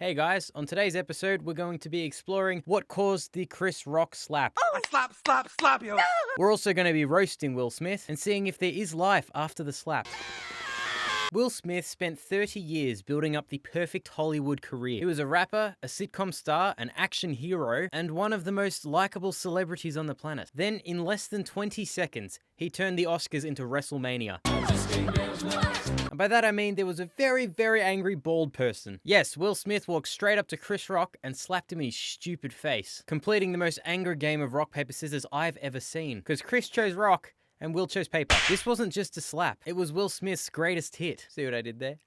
Hey guys, on today's episode, we're going to be exploring what caused the Chris Rock slap. I slap you. We're also going to be roasting Will Smith and seeing if there is life after the slap. Will Smith spent 30 years building up the perfect Hollywood career. He was a rapper, a sitcom star, an action hero, and one of the most likable celebrities on the planet. Then, in less than 20 seconds, he turned the Oscars into WrestleMania. And by that I mean there was a very, very angry bald person. Yes, Will Smith walked straight up to Chris Rock and slapped him in his stupid face, completing the most angry game of rock, paper, scissors I've ever seen. Because Chris chose rock, and Will chose paper. This wasn't just a slap, it was Will Smith's greatest hit. See what I did there?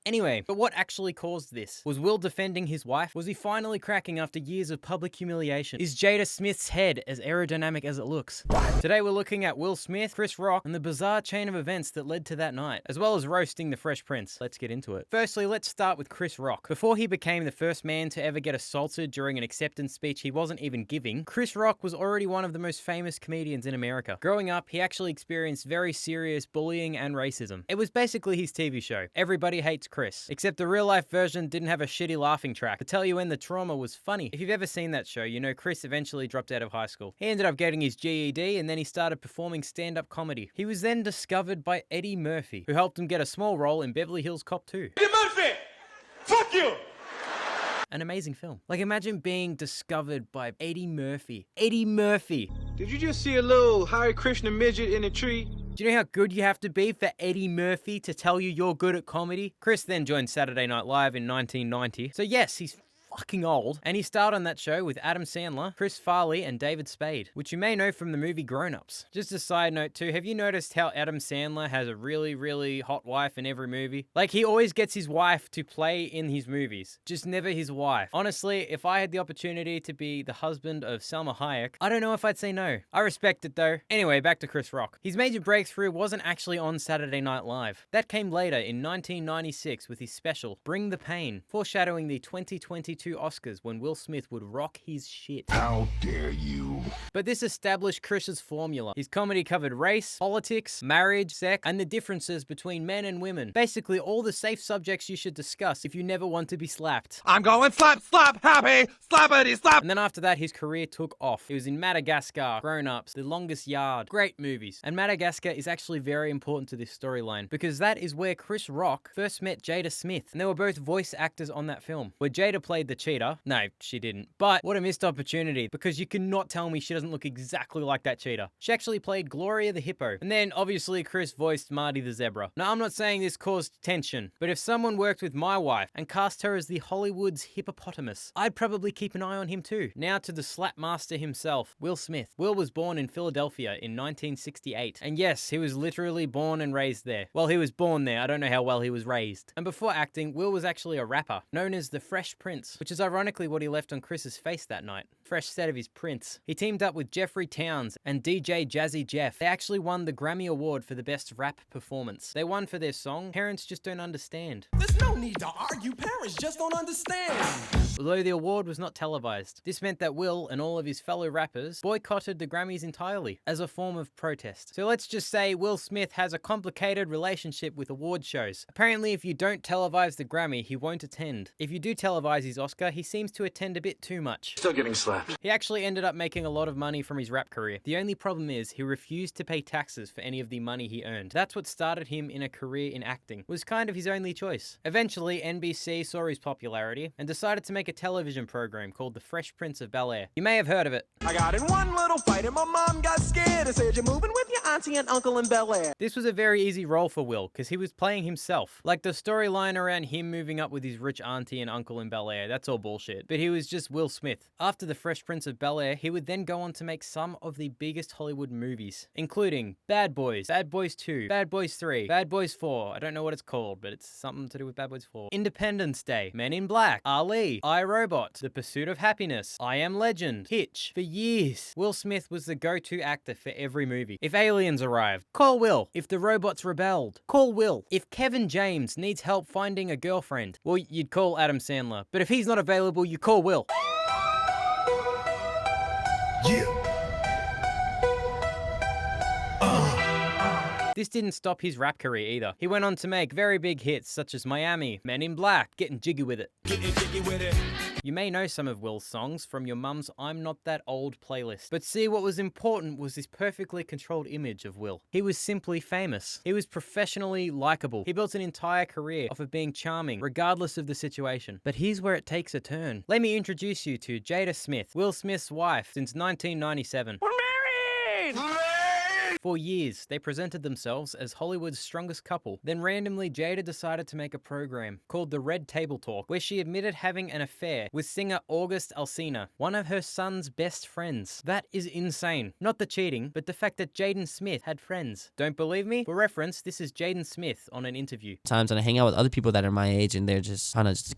Anyway, but what actually caused this? Was Will defending his wife? Was he finally cracking after years of public humiliation? Is Jada Smith's head as aerodynamic as it looks? Today we're looking at Will Smith, Chris Rock, and the bizarre chain of events that led to that night, as well as roasting the Fresh Prince. Let's get into it. Firstly, let's start with Chris Rock. Before he became the first man to ever get assaulted during an acceptance speech he wasn't even giving, Chris Rock was already one of the most famous comedians in America. Growing up, he actually experienced very serious bullying and racism. It was basically his TV show. Everybody Hates Chris. Except the real life version didn't have a shitty laughing track to tell you when the trauma was funny. If you've ever seen that show, you know Chris eventually dropped out of high school. He ended up getting his GED and then he started performing stand-up comedy. He was then discovered by Eddie Murphy, who helped him get a small role in Beverly Hills Cop 2. Eddie Murphy! Fuck you! An amazing film. Like, imagine being discovered by Eddie Murphy. Eddie Murphy! Did you just see a little Hare Krishna midget in a tree? Do you know how good you have to be for Eddie Murphy to tell you you're good at comedy? Chris then joined Saturday Night Live in 1990. So yes, he's fucking old, and he starred on that show with Adam Sandler, Chris Farley, and David Spade, which you may know from the movie Grown Ups. Just a side note too, have you noticed how Adam Sandler has a really, really hot wife in every movie? Like, he always gets his wife to play in his movies, just never his wife. Honestly, if I had the opportunity to be the husband of Salma Hayek, I don't know if I'd say no. I respect it though. Anyway, back to Chris Rock. His major breakthrough wasn't actually on Saturday Night Live. That came later in 1996 with his special, Bring the Pain, foreshadowing the 2022 Oscars when Will Smith would rock his shit. How dare you? But this established Chris's formula. His comedy covered race, politics, marriage, sex, and the differences between men and women. Basically all the safe subjects you should discuss if you never want to be slapped. I'm going slap, happy, slappity, slap. And then after that, his career took off. He was in Madagascar, Grown Ups, The Longest Yard, great movies. And Madagascar is actually very important to this storyline because that is where Chris Rock first met Jada Smith. And they were both voice actors on that film, where Jada played the cheetah. No, she didn't. But what a missed opportunity, because you cannot tell me she doesn't look exactly like that cheetah. She actually played Gloria the hippo. And then obviously Chris voiced Marty the zebra. Now, I'm not saying this caused tension, but if someone worked with my wife and cast her as the Hollywood's hippopotamus, I'd probably keep an eye on him too. Now to the slap master himself, Will Smith. Will was born in Philadelphia in 1968. And yes, he was literally born and raised there. Well, he was born there. I don't know how well he was raised. And before acting, Will was actually a rapper, known as the Fresh Prince, which is ironically what he left on Chris's face that night. Fresh set of his prints. He teamed up with Jeffrey Towns and DJ Jazzy Jeff. They actually won the Grammy Award for the best rap performance. They won for their song, Parents Just Don't Understand. There's no need to argue, parents just don't understand. Although the award was not televised. This meant that Will and all of his fellow rappers boycotted the Grammys entirely as a form of protest. So let's just say Will Smith has a complicated relationship with award shows. Apparently, if you don't televise the Grammy, he won't attend. If you do televise his Oscar, he seems to attend a bit too much. Still getting slapped. He actually ended up making a lot of money from his rap career. The only problem is he refused to pay taxes for any of the money he earned. That's what started him in a career in acting. It was kind of his only choice. Eventually, NBC saw his popularity and decided to make a television program called The Fresh Prince of Bel-Air. You may have heard of it. I got in one little fight and my mom got scared and said, "You're moving with your auntie and uncle in Bel Air." This was a very easy role for Will because he was playing himself. Like the storyline around him moving up with his rich auntie and uncle in Bel-Air, that's all bullshit. But he was just Will Smith. After The Fresh Prince of Bel-Air, he would then go on to make some of the biggest Hollywood movies, including Bad Boys, Bad Boys 2, Bad Boys 3, Bad Boys 4, I don't know what it's called, but it's something to do with Bad Boys 4, Independence Day, Men in Black, Ali, I, Robot, The Pursuit of Happiness, I Am Legend, Hitch. For years, Will Smith was the go-to actor for every movie. If aliens arrived, call Will. If the robots rebelled, call Will. If Kevin James needs help finding a girlfriend, well, you'd call Adam Sandler. But if he's not available, you call Will. Yeah. This didn't stop his rap career either. He went on to make very big hits such as Miami, Men in Black, Getting Jiggy With It. You may know some of Will's songs from your mum's I'm Not That Old playlist. But see, what was important was this perfectly controlled image of Will. He was simply famous. He was professionally likable. He built an entire career off of being charming, regardless of the situation. But here's where it takes a turn. Let me introduce you to Jada Smith, Will Smith's wife since 1997. We're married! For years, they presented themselves as Hollywood's strongest couple. Then randomly, Jada decided to make a program called The Red Table Talk, where she admitted having an affair with singer August Alsina, one of her son's best friends. That is insane. Not the cheating, but the fact that Jaden Smith had friends. Don't believe me? For reference, this is Jaden Smith on an interview. Times when I hang out with other people that are my age and they're just kind of just,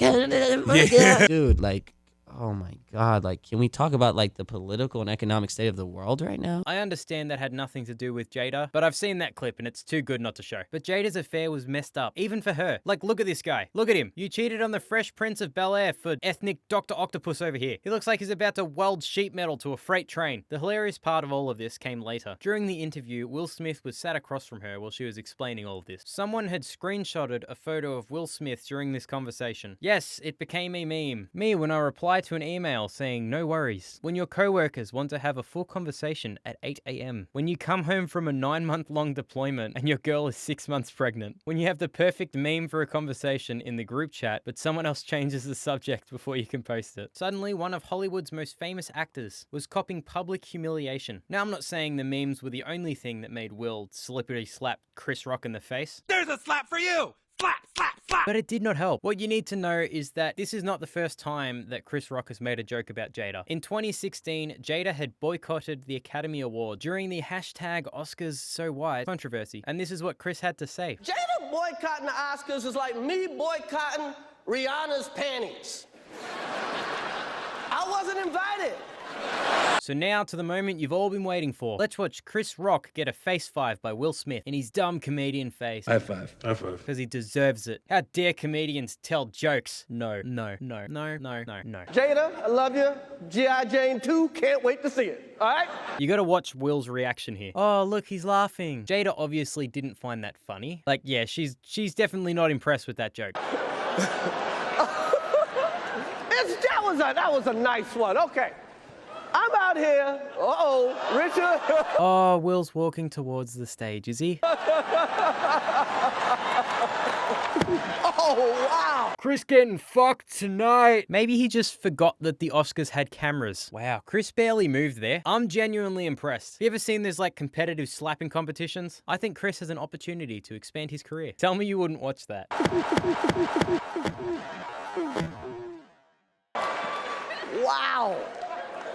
dude, like, oh my God, like, can we talk about like the political and economic state of the world right now? I understand that had nothing to do with Jada, but I've seen that clip and it's too good not to show. But Jada's affair was messed up, even for her. Like, look at this guy. Look at him. You cheated on the Fresh Prince of Bel-Air for ethnic Dr. Octopus over here. He looks like he's about to weld sheet metal to a freight train. The hilarious part of all of this came later. During the interview, Will Smith was sat across from her while she was explaining all of this. Someone had screenshotted a photo of Will Smith during this conversation. Yes, it became a meme. Me when I replied to an email saying, no worries. When your co-workers want to have a full conversation at 8 a.m. When you come home from a 9-month-long deployment and your girl is 6 months pregnant. When you have the perfect meme for a conversation in the group chat, but someone else changes the subject before you can post it. Suddenly, one of Hollywood's most famous actors was copping public humiliation. Now, I'm not saying the memes were the only thing that made Will celebrity slap Chris Rock in the face. There's a slap for you! Slap, slap, slap! But it did not help. What you need to know is that this is not the first time that Chris Rock has made a joke about Jada. In 2016, Jada had boycotted the Academy Award during the hashtag Oscars So White controversy. And this is what Chris had to say. Jada boycotting the Oscars is like me boycotting Rihanna's panties. I wasn't invited. So now to the moment you've all been waiting for. Let's watch Chris Rock get a face five by Will Smith in his dumb comedian face. High five. High five. Because he deserves it. How dare comedians tell jokes? No, no, no, no, no, no, no. Jada, I love you. G.I. Jane 2, can't wait to see it. All right? You gotta watch Will's reaction here. Oh, look, he's laughing. Jada obviously didn't find that funny. Like, yeah, she's definitely not impressed with that joke. That was a nice one. Okay. I'm out here. Uh-oh, Richard. Oh, Will's walking towards the stage, is he? Oh, wow. Chris getting fucked tonight. Maybe he just forgot that the Oscars had cameras. Wow, Chris barely moved there. I'm genuinely impressed. You ever seen those like competitive slapping competitions? I think Chris has an opportunity to expand his career. Tell me you wouldn't watch that. Wow.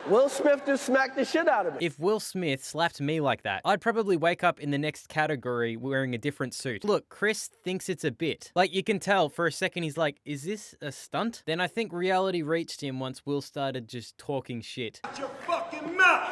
Will Smith just smacked the shit out of me. If Will Smith slapped me like that, I'd probably wake up in the next category wearing a different suit. Look, Chris thinks it's a bit. Like, you can tell for a second he's like, is this a stunt? Then I think reality reached him once Will started just talking shit. Shut your fucking mouth!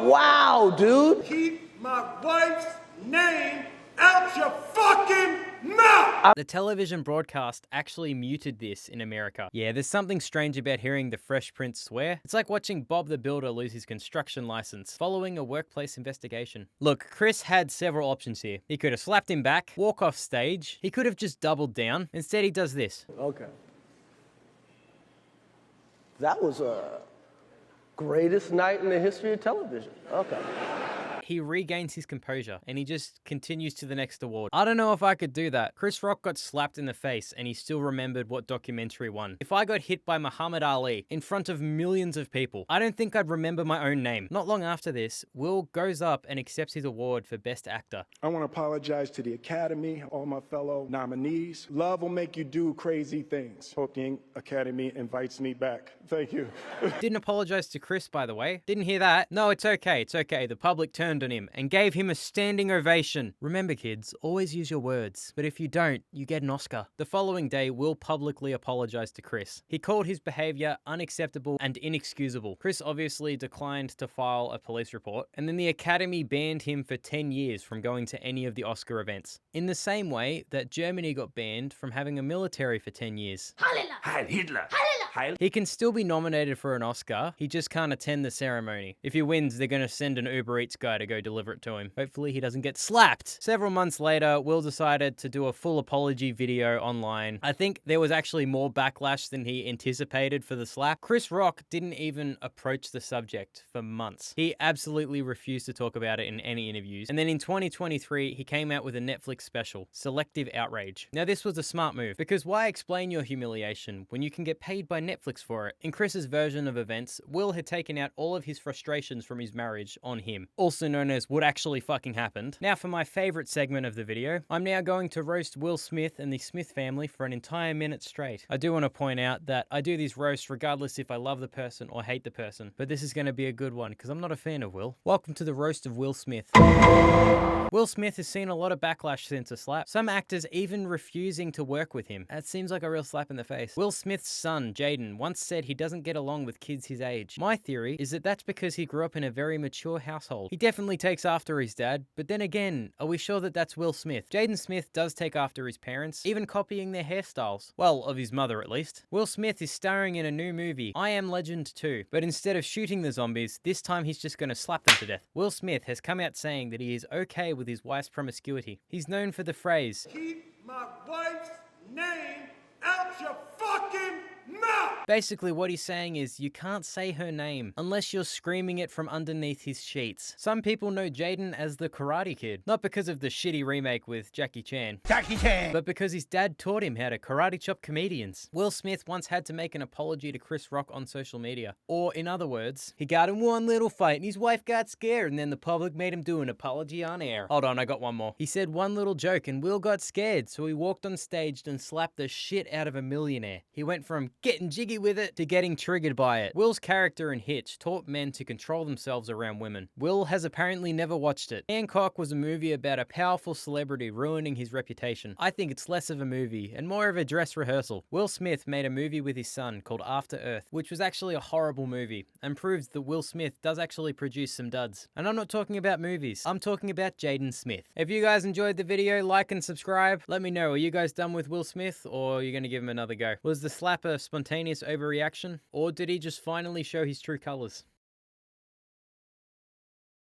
Wow, dude. Keep my wife's name out your fucking mouth! The television broadcast actually muted this in America. Yeah, there's something strange about hearing the Fresh Prince swear. It's like watching Bob the Builder lose his construction license following a workplace investigation. Look, Chris had several options here. He could have slapped him back, walk off stage. He could have just doubled down. Instead, he does this. Okay. That was a greatest night in the history of television. Okay. He regains his composure and he just continues to the next award. I don't know if I could do that. Chris Rock got slapped in the face and he still remembered what documentary won. If I got hit by Muhammad Ali in front of millions of people, I don't think I'd remember my own name. Not long after this, Will goes up and accepts his award for Best Actor. I want to apologize to the Academy, all my fellow nominees. Love will make you do crazy things. Hope the Academy invites me back. Thank you. Didn't apologize to Chris, by the way. Didn't hear that. No, it's okay. It's okay. The public turned on him and gave him a standing ovation. Remember, kids, always use your words. But if you don't, you get an Oscar. The following day, Will publicly apologized to Chris. He called his behavior unacceptable and inexcusable. Chris obviously declined to file a police report, and then the Academy banned him for 10 years from going to any of the Oscar events. In the same way that Germany got banned from having a military for 10 years. Heil Hitler! He can still be nominated for an Oscar, he just can't attend the ceremony. If he wins, they're gonna send an Uber Eats guy to go deliver it to him. Hopefully he doesn't get slapped. Several months later, Will decided to do a full apology video online. I think there was actually more backlash than he anticipated for the slap. Chris Rock didn't even approach the subject for months. He absolutely refused to talk about it in any interviews. And then in 2023, he came out with a Netflix special, Selective Outrage. Now this was a smart move, because why explain your humiliation when you can get paid by Netflix for it? In Chris's version of events, Will had taken out all of his frustrations from his marriage on him, also known as what actually fucking happened. Now for my favorite segment of the video, I'm now going to roast Will Smith and the Smith family for an entire minute straight. I do want to point out that I do these roasts regardless if I love the person or hate the person, but this is going to be a good one because I'm not a fan of Will. Welcome to the roast of Will Smith. Will Smith has seen a lot of backlash since the slap, some actors even refusing to work with him. That seems like a real slap in the face. Will Smith's son, Jaden, once said he doesn't get along with kids his age. My theory is that that's because he grew up in a very mature household. He definitely takes after his dad, but then again, are we sure that that's Will Smith? Jaden Smith does take after his parents, even copying their hairstyles. Well, of his mother at least. Will Smith is starring in a new movie, I Am Legend 2, but instead of shooting the zombies, this time he's just gonna slap them to death. Will Smith has come out saying that he is okay with his wife's promiscuity. He's known for the phrase, Keep my wife's name out your fucking mouth! basically what he's saying is you can't say her name unless you're screaming it from underneath his sheets. Some people know Jaden as the Karate Kid, not because of the shitty remake with Jackie Chan, but because his dad taught him how to karate chop comedians. Will Smith once had to make an apology to Chris Rock on social media. Or in other words, he got in one little fight and his wife got scared and then the public made him do an apology on air. Hold on, I got one more. He said one little joke and Will got scared, so he walked on stage and slapped the shit out of a millionaire. He went from getting jiggy with it to getting triggered by it. Will's character in Hitch taught men to control themselves around women. Will has apparently never watched it. Hancock was a movie about a powerful celebrity ruining his reputation. I think it's less of a movie and more of a dress rehearsal. Will Smith made a movie with his son called After Earth, which was actually a horrible movie and proves that Will Smith does actually produce some duds. And I'm not talking about movies, I'm talking about Jaden Smith. If you guys enjoyed the video, like and subscribe. Let me know, are you guys done with Will Smith or are you gonna give him another go? Was the slap a spontaneous overreaction, or did he just finally show his true colors?